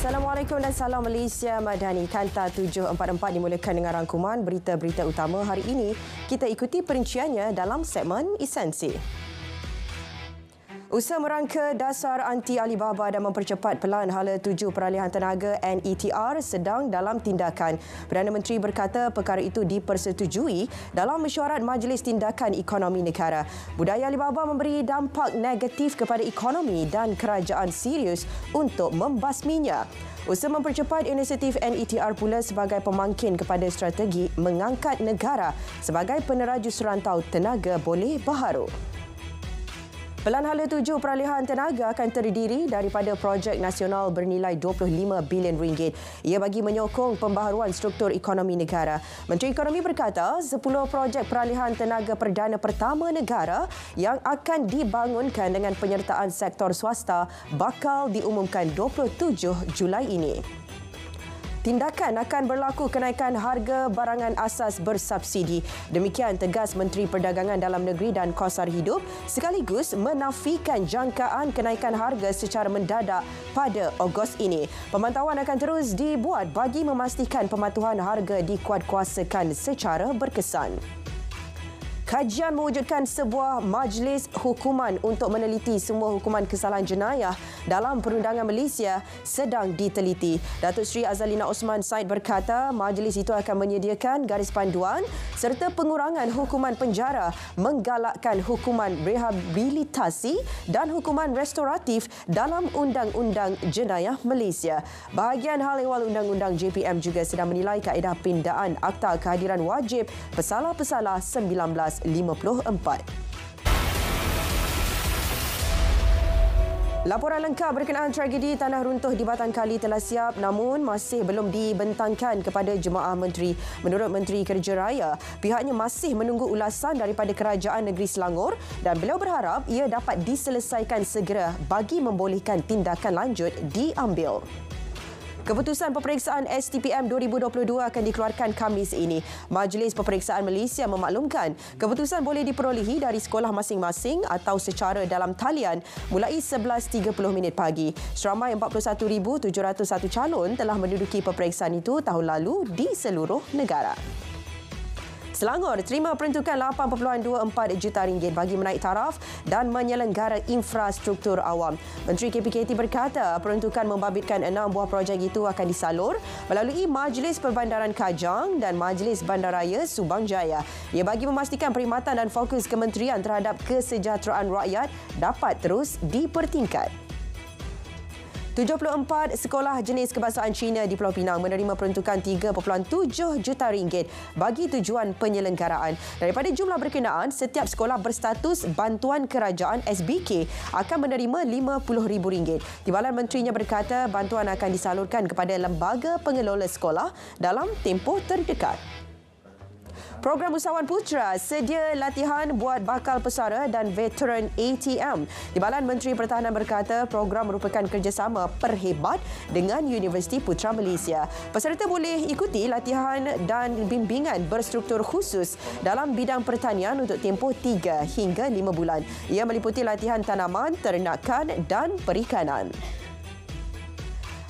Assalamualaikum dan salam Malaysia Madani. Kanta 744 dimulakan dengan rangkuman berita-berita utama hari ini. Kita ikuti perinciannya dalam segmen Esensi. Usaha merangka dasar anti Alibaba dan mempercepat pelan hala tuju peralihan tenaga NETR sedang dalam tindakan. Perdana Menteri berkata perkara itu dipersetujui dalam mesyuarat Majlis Tindakan Ekonomi Negara. Budaya Alibaba memberi dampak negatif kepada ekonomi dan kerajaan serius untuk membasminya. Usaha mempercepat inisiatif NETR pula sebagai pemangkin kepada strategi mengangkat negara sebagai peneraju serantau tenaga boleh baharu. Pelan hala tuju peralihan tenaga akan terdiri daripada projek nasional bernilai 25 bilion ringgit. Ia bagi menyokong pembaharuan struktur ekonomi negara. Menteri Ekonomi berkata 10 projek peralihan tenaga perdana pertama negara yang akan dibangunkan dengan penyertaan sektor swasta bakal diumumkan 27 Julai ini. Tindakan akan berlaku kenaikan harga barangan asas bersubsidi. Demikian tegas Menteri Perdagangan Dalam Negeri dan Kosar Hidup sekaligus menafikan jangkaan kenaikan harga secara mendadak pada Ogos ini. Pemantauan akan terus dibuat bagi memastikan pematuhan harga dikuatkuasakan secara berkesan. Kajian mewujudkan sebuah majlis hukuman untuk meneliti semua hukuman kesalahan jenayah dalam perundangan Malaysia sedang diteliti. Datuk Seri Azalina Osman Said berkata majlis itu akan menyediakan garis panduan serta pengurangan hukuman penjara, menggalakkan hukuman rehabilitasi dan hukuman restoratif dalam Undang-Undang Jenayah Malaysia. Bahagian Hal Ehwal Undang-Undang JPM juga sedang menilai kaedah pindaan Akta Kehadiran Wajib Pesalah-Pesalah 1954. Laporan lengkap berkenaan tragedi tanah runtuh di Batan Kali telah siap namun masih belum dibentangkan kepada jemaah menteri. Menurut Menteri Kerja Raya, pihaknya masih menunggu ulasan daripada Kerajaan Negeri Selangor dan beliau berharap ia dapat diselesaikan segera bagi membolehkan tindakan lanjut diambil. Keputusan peperiksaan STPM 2022 akan dikeluarkan Khamis ini. Majlis Peperiksaan Malaysia memaklumkan keputusan boleh diperolehi dari sekolah masing-masing atau secara dalam talian mulai 11.30 pagi. Seramai 41,701 calon telah menduduki peperiksaan itu tahun lalu di seluruh negara. Selangor terima peruntukan 8.24 juta ringgit bagi menaik taraf dan menyelenggara infrastruktur awam. Menteri KPKT berkata peruntukan membabitkan 6 buah projek itu akan disalur melalui Majlis Perbandaran Kajang dan Majlis Bandaraya Subang Jaya. Ia bagi memastikan perkhidmatan dan fokus kementerian terhadap kesejahteraan rakyat dapat terus dipertingkat. 74 sekolah jenis kebangsaan Cina di Pulau Pinang menerima peruntukan 3.7 juta ringgit bagi tujuan penyelenggaraan. Daripada jumlah berkenaan, setiap sekolah berstatus bantuan kerajaan SBK akan menerima RM50,000. Timbalan menterinya berkata bantuan akan disalurkan kepada lembaga pengelola sekolah dalam tempoh terdekat. Program Usahawan Putra sedia latihan buat bakal pesara dan veteran ATM. Timbalan Menteri Pertahanan berkata program merupakan kerjasama perhebat dengan Universiti Putra Malaysia. Peserta boleh ikuti latihan dan bimbingan berstruktur khusus dalam bidang pertanian untuk tempoh 3 hingga 5 bulan. Ia meliputi latihan tanaman, ternakan dan perikanan.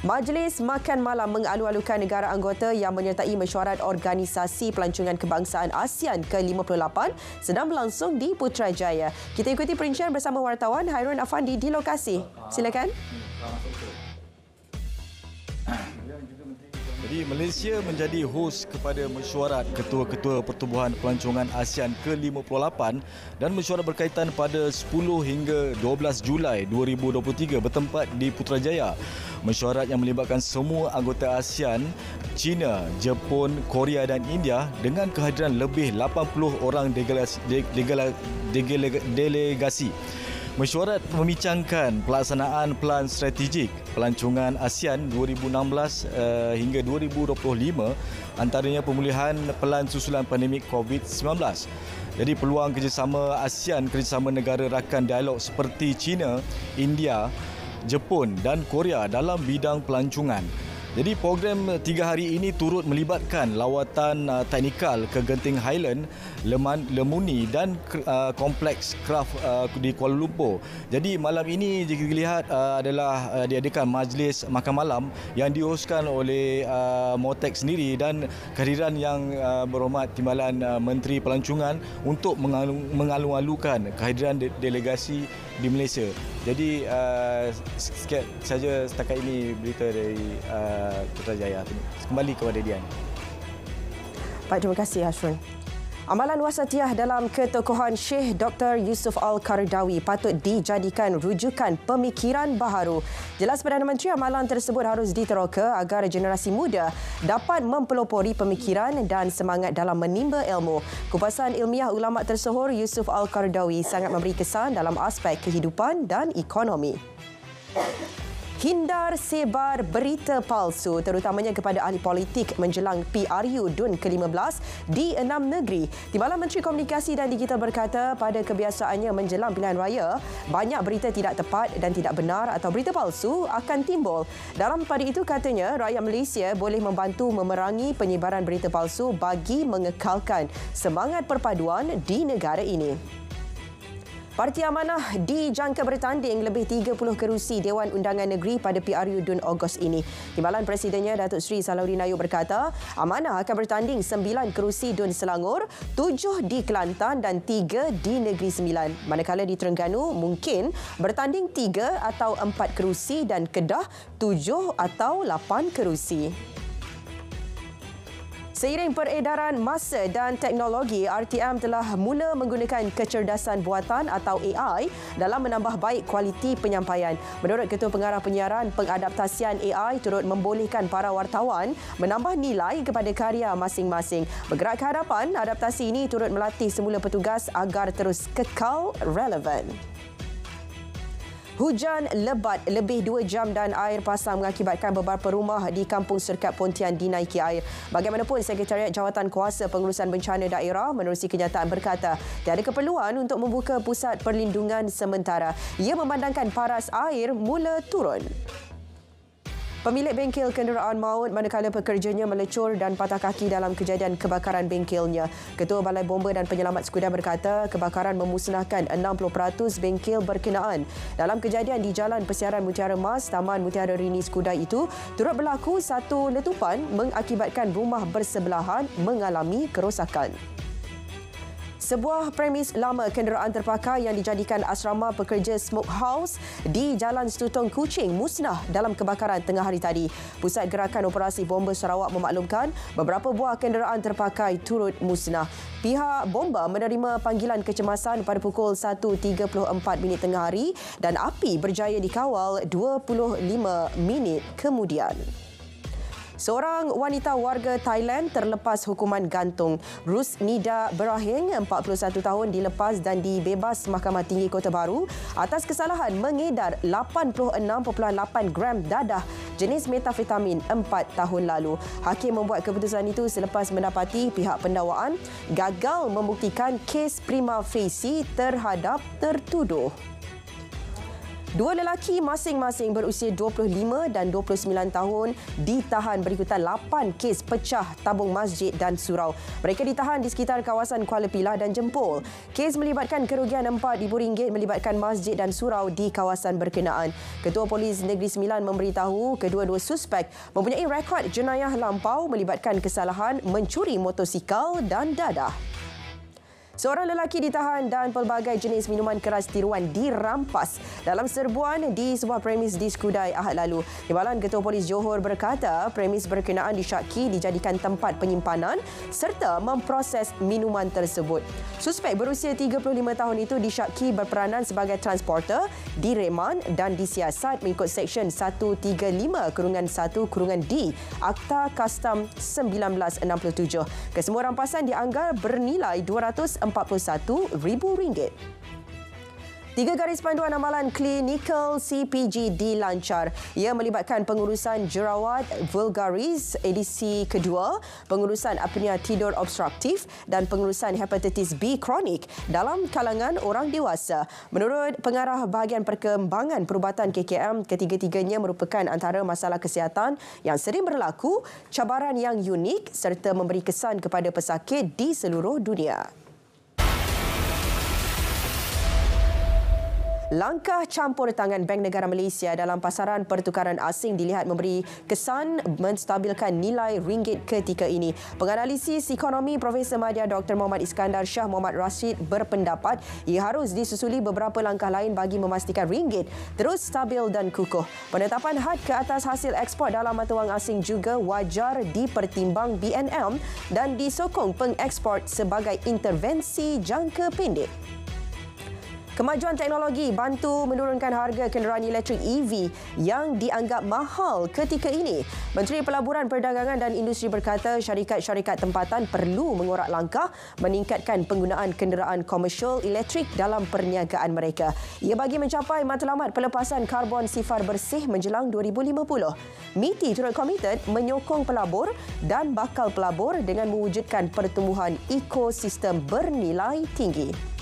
Majlis Makan Malam mengalu-alukan negara anggota yang menyertai mesyuarat Organisasi Pelancongan Kebangsaan ASEAN ke-58 sedang berlangsung di Putrajaya. Kita ikuti perincian bersama wartawan Hairun Afandi di lokasi. Silakan. Jadi Malaysia menjadi hos kepada mesyuarat Ketua-Ketua Pertubuhan Pelancongan ASEAN ke-58 dan mesyuarat berkaitan pada 10 hingga 12 Julai 2023 bertempat di Putrajaya. Mesyuarat yang melibatkan semua anggota ASEAN, China, Jepun, Korea dan India dengan kehadiran lebih 80 orang delegasi. Mesyuarat membincangkan pelaksanaan Pelan Strategik Pelancongan ASEAN 2016 hingga 2025, antaranya pemulihan pelan susulan pandemik COVID-19. Jadi peluang kerjasama ASEAN, kerjasama negara rakan dialog seperti China, India, Jepun dan Korea dalam bidang pelancongan. Jadi program 3 hari ini turut melibatkan lawatan teknikal ke Genting Highland, Lemuni dan Kompleks Kraft di Kuala Lumpur. Jadi malam ini jika dilihat adalah diadakan majlis makan malam yang dihoskan oleh Motek sendiri dan kehadiran yang berhormat Timbalan Menteri Pelancongan untuk mengalu-alukan kehadiran delegasi di Malaysia. Jadi sikit saja setakat ini berita dari Putrajaya. Kembali kepada Dian. Baik, terima kasih Hasrul. Amalan wasatiyah dalam ketokohan Syekh Dr. Yusuf Al-Qaradawi patut dijadikan rujukan pemikiran baharu. Jelas Perdana Menteri, amalan tersebut harus diteroka agar generasi muda dapat mempelopori pemikiran dan semangat dalam menimba ilmu. Kupasan ilmiah ulama tersohor Yusuf Al-Qaradawi sangat memberi kesan dalam aspek kehidupan dan ekonomi. Hindar sebar berita palsu terutamanya kepada ahli politik menjelang PRU DUN ke-15 di 6 negeri. Timbalan Menteri Komunikasi dan Digital berkata pada kebiasaannya menjelang pilihan raya, banyak berita tidak tepat dan tidak benar atau berita palsu akan timbul. Dalam pada itu katanya, rakyat Malaysia boleh membantu memerangi penyebaran berita palsu bagi mengekalkan semangat perpaduan di negara ini. Parti Amanah dijangka bertanding lebih 30 kerusi Dewan Undangan Negeri pada PRU DUN Ogos ini. Timbalan Presidennya Datuk Seri Salahuddin Ayub berkata, Amanah akan bertanding 9 kerusi DUN Selangor, 7 di Kelantan dan 3 di Negeri Sembilan. Manakala di Terengganu mungkin bertanding 3 atau 4 kerusi dan Kedah 7 atau 8 kerusi. Seiring peredaran masa dan teknologi, RTM telah mula menggunakan kecerdasan buatan atau AI dalam menambah baik kualiti penyampaian. Menurut Ketua Pengarah Penyiaran, pengadaptasian AI turut membolehkan para wartawan menambah nilai kepada karya masing-masing. Bergerak ke hadapan, adaptasi ini turut melatih semula petugas agar terus kekal relevan. Hujan lebat lebih 2 jam dan air pasang mengakibatkan beberapa rumah di Kampung Serkat Pontian dinaiki air. Bagaimanapun, Sekretariat Jawatan Kuasa Pengurusan Bencana Daerah menerusi kenyataan berkata tiada keperluan untuk membuka pusat perlindungan sementara. Ia memandangkan paras air mula turun. Pemilik bengkel kenderaan maut manakala pekerjanya melecur dan patah kaki dalam kejadian kebakaran bengkelnya. Ketua Balai Bomba dan Penyelamat Skudai berkata kebakaran memusnahkan 60% bengkel berkenaan. Dalam kejadian di Jalan Persiaran Mutiara Mas, Taman Mutiara Rini Skudai itu, turut berlaku satu letupan mengakibatkan rumah bersebelahan mengalami kerosakan. Sebuah premis lama kenderaan terpakai yang dijadikan asrama pekerja smokehouse di Jalan Setutong Kuching musnah dalam kebakaran tengah hari tadi. Pusat Gerakan Operasi Bomba Sarawak memaklumkan beberapa buah kenderaan terpakai turut musnah. Pihak bomba menerima panggilan kecemasan pada pukul 1.34 tengah hari dan api berjaya dikawal 25 minit kemudian. Seorang wanita warga Thailand terlepas hukuman gantung. Rusnida Berahing, 41 tahun, dilepas dan dibebas Mahkamah Tinggi Kota Baru atas kesalahan mengedar 86.8 gram dadah jenis metafetamin 4 tahun lalu. Hakim membuat keputusan itu selepas mendapati pihak pendakwaan gagal membuktikan kes prima facie terhadap tertuduh. Dua lelaki masing-masing berusia 25 dan 29 tahun ditahan berikutan 8 kes pecah tabung masjid dan surau. Mereka ditahan di sekitar kawasan Kuala Pilah dan Jempol. Kes melibatkan kerugian RM4,000 melibatkan masjid dan surau di kawasan berkenaan. Ketua Polis Negeri Sembilan memberitahu kedua-dua suspek mempunyai rekod jenayah lampau melibatkan kesalahan mencuri motosikal dan dadah. Seorang lelaki ditahan dan pelbagai jenis minuman keras tiruan dirampas dalam serbuan di sebuah premis di Skudai Ahad lalu. Timbalan Ketua Polis Johor berkata premis berkenaan disyaki dijadikan tempat penyimpanan serta memproses minuman tersebut. Suspek berusia 35 tahun itu disyaki berperanan sebagai transporter, direman dan disiasat mengikut Seksyen 135-1-D Akta Kastam 1967. Kesemua rampasan dianggar bernilai RM241,000. 3 garis panduan amalan klinikal CPG dilancar. Ia melibatkan pengurusan jerawat vulgaris edisi kedua, pengurusan apnea tidur obstruktif dan pengurusan hepatitis B kronik dalam kalangan orang dewasa. Menurut pengarah bahagian perkembangan perubatan KKM, ketiga-tiganya merupakan antara masalah kesihatan yang sering berlaku, cabaran yang unik serta memberi kesan kepada pesakit di seluruh dunia. Langkah campur tangan Bank Negara Malaysia dalam pasaran pertukaran asing dilihat memberi kesan menstabilkan nilai ringgit ketika ini. Penganalisis ekonomi Profesor Madya Dr. Muhammad Iskandar Shah Muhammad Rashid berpendapat ia harus disusuli beberapa langkah lain bagi memastikan ringgit terus stabil dan kukuh. Penetapan had ke atas hasil ekspor dalam mata wang asing juga wajar dipertimbang BNM dan disokong pengekspor sebagai intervensi jangka pendek. Kemajuan teknologi bantu menurunkan harga kenderaan elektrik EV yang dianggap mahal ketika ini. Menteri Pelaburan Perdagangan dan Industri berkata syarikat-syarikat tempatan perlu mengorak langkah meningkatkan penggunaan kenderaan komersial elektrik dalam perniagaan mereka. Ia bagi mencapai matlamat pelepasan karbon sifar bersih menjelang 2050. MITI turut komited menyokong pelabur dan bakal pelabur dengan mewujudkan pertumbuhan ekosistem bernilai tinggi.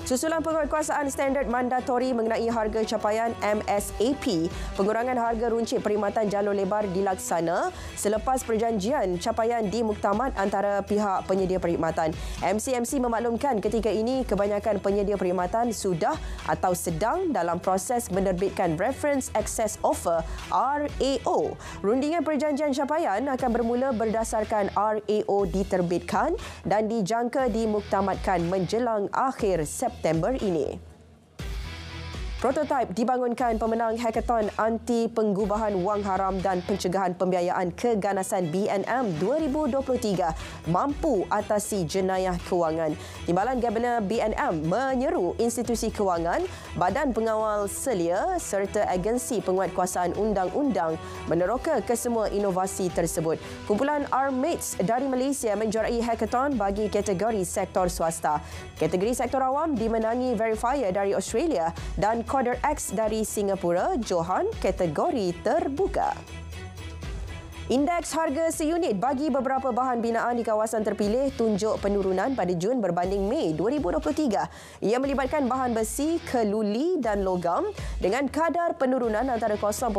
Susulan penguatkuasaan standard mandatori mengenai harga capaian MSAP, pengurangan harga runcit perkhidmatan jalur lebar dilaksana selepas perjanjian capaian di muktamad antara pihak penyedia perkhidmatan. MCMC memaklumkan ketika ini kebanyakan penyedia perkhidmatan sudah atau sedang dalam proses menerbitkan Reference Access Offer RAO. Rundingan perjanjian capaian akan bermula berdasarkan RAO diterbitkan dan dijangka dimuktamadkan menjelang akhir September ini. Prototipe dibangunkan pemenang hackathon anti penggubahan wang haram dan pencegahan pembiayaan keganasan BNM 2023 mampu atasi jenayah kewangan. Timbalan Gabenor BNM menyeru institusi kewangan, badan pengawal selia serta agensi penguatkuasaan undang-undang meneroka kesemua inovasi tersebut. Kumpulan R-Mates dari Malaysia menjuarai hackathon bagi kategori sektor swasta. Kategori sektor awam dimenangi Verifier dari Australia dan Coder X dari Singapura, Johan kategori terbuka. Indeks harga seunit bagi beberapa bahan binaan di kawasan terpilih tunjuk penurunan pada Jun berbanding Mei 2023. Ia melibatkan bahan besi, keluli dan logam dengan kadar penurunan antara 0.3%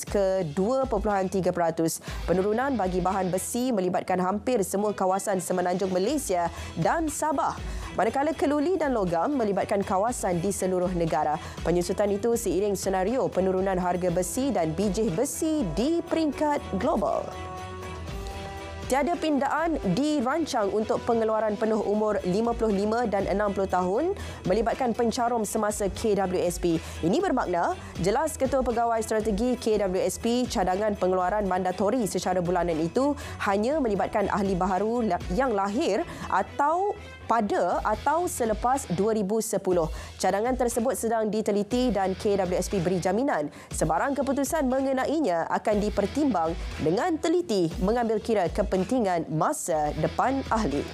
ke 2.3%. Penurunan bagi bahan besi melibatkan hampir semua kawasan semenanjung Malaysia dan Sabah. Manakala keluli dan logam melibatkan kawasan di seluruh negara. Penyusutan itu seiring senario penurunan harga besi dan bijih besi di peringkat global. Tiada pindaan dirancang untuk pengeluaran penuh umur 55 dan 60 tahun melibatkan pencarum semasa KWSP. Ini bermakna jelas Ketua Pegawai Strategi KWSP cadangan pengeluaran mandatori secara bulanan itu hanya melibatkan ahli baharu yang lahir atau selepas 2010. Cadangan tersebut sedang diteliti dan KWSP beri jaminan sebarang keputusan mengenainya akan dipertimbang dengan teliti mengambil kira kepentingan masa depan ahli.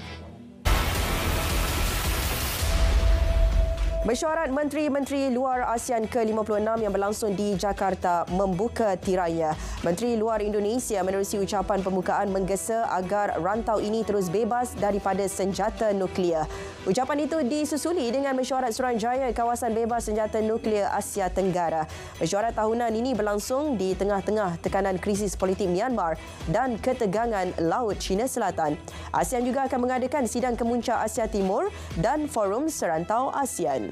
Mesyuarat Menteri-Menteri Luar ASEAN ke-56 yang berlangsung di Jakarta membuka tirainya. Menteri Luar Indonesia menerusi ucapan pembukaan menggesa agar rantau ini terus bebas daripada senjata nuklear. Ucapan itu disusuli dengan mesyuarat Suruhanjaya Kawasan Bebas Senjata Nuklear Asia Tenggara. Mesyuarat tahunan ini berlangsung di tengah-tengah tekanan krisis politik Myanmar dan ketegangan Laut Cina Selatan. ASEAN juga akan mengadakan sidang kemuncak Asia Timur dan Forum Serantau ASEAN.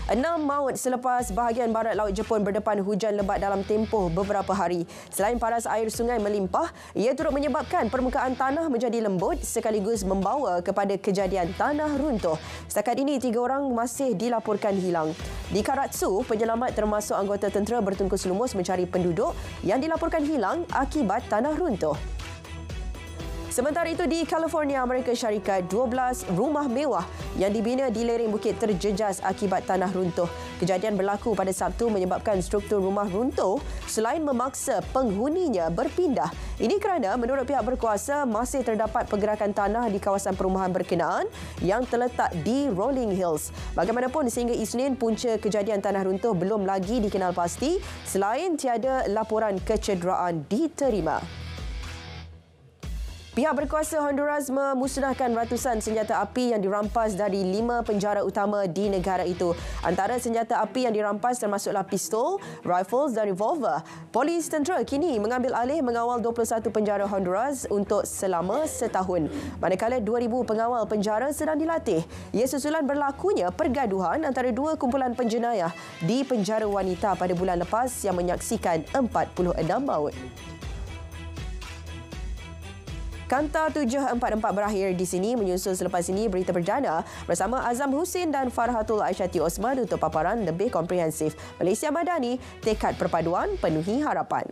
6 maut selepas bahagian barat Laut Jepun berdepan hujan lebat dalam tempoh beberapa hari. Selain paras air sungai melimpah, ia turut menyebabkan permukaan tanah menjadi lembut sekaligus membawa kepada kejadian tanah runtuh. Setakat ini, 3 orang masih dilaporkan hilang. Di Karatsu, penyelamat termasuk anggota tentera bertungkus lumus mencari penduduk yang dilaporkan hilang akibat tanah runtuh. Sementara itu di California, Amerika Syarikat, 12 rumah mewah yang dibina di lereng bukit terjejas akibat tanah runtuh. Kejadian berlaku pada Sabtu menyebabkan struktur rumah runtuh selain memaksa penghuninya berpindah. Ini kerana menurut pihak berkuasa masih terdapat pergerakan tanah di kawasan perumahan berkenaan yang terletak di Rolling Hills. Bagaimanapun sehingga Isnin punca kejadian tanah runtuh belum lagi dikenal pasti selain tiada laporan kecederaan diterima. Pihak berkuasa Honduras memusnahkan ratusan senjata api yang dirampas dari 5 penjara utama di negara itu. Antara senjata api yang dirampas termasuklah pistol, rifles dan revolver. Polis tentera kini mengambil alih mengawal 21 penjara Honduras untuk selama setahun. Manakala 2,000 pengawal penjara sedang dilatih. Ia susulan berlakunya pergaduhan antara dua kumpulan penjenayah di penjara wanita pada bulan lepas yang menyaksikan 46 maut. Kanta 744 berakhir di sini. Menyusul selepas ini berita perdana bersama Azam Husin dan Farhatul Aisyati Osman untuk paparan lebih komprehensif. Malaysia Madani, tekad perpaduan penuhi harapan.